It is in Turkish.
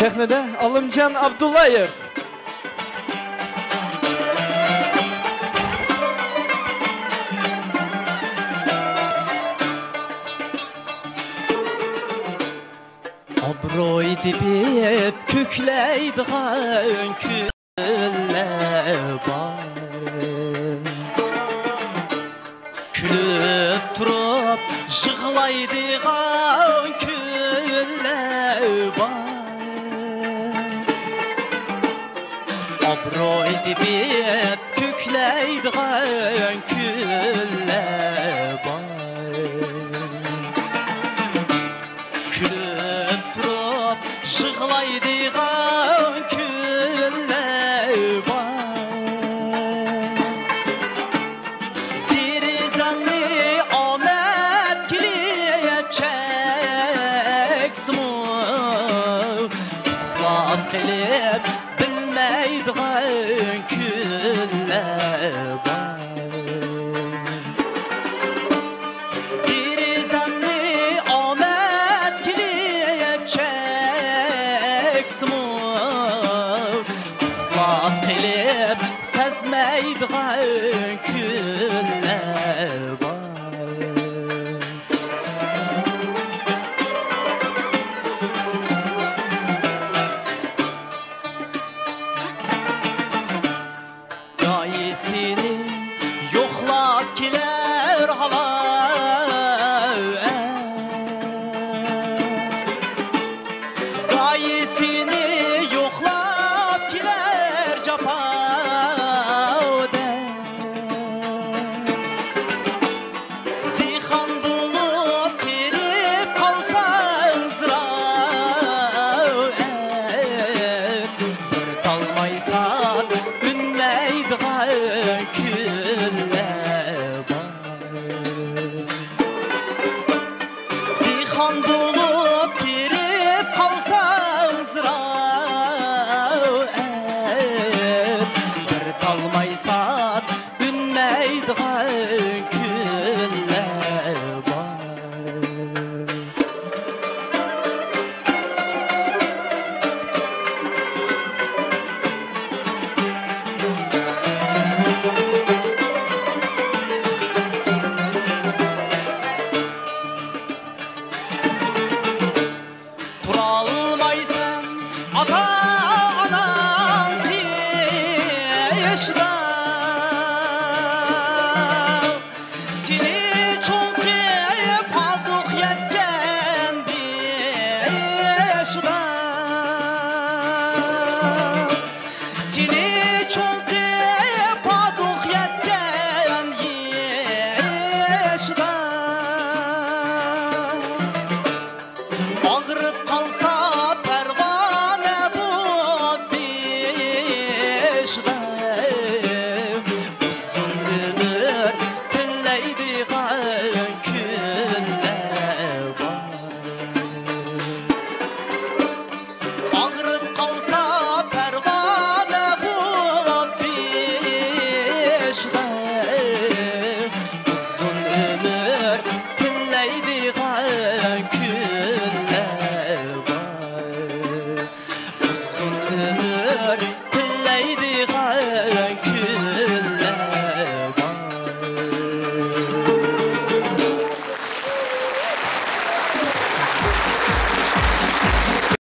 Sahnede Alımcan Abdullayev. Obro'y dibib kükleydiğen küller var. Külüp turup jığlaydiğen küller var. Obro'y dibib kükleydiğen küller var. Jığlaydiğen küller var. Dirizanlı omad kiliyep çeksin uxlab qilib bilmaydiğen küller var. Dirizanlı omad kiliyep uxlab qilib sezmaydiğen küller var. Gayesini yoxlab keler hala. Gayesini yoxlab keler japauda. Dixan bulup kerip qalsan zirau. Bir talmaysan ünmeydiğen küller var. Dixan bulup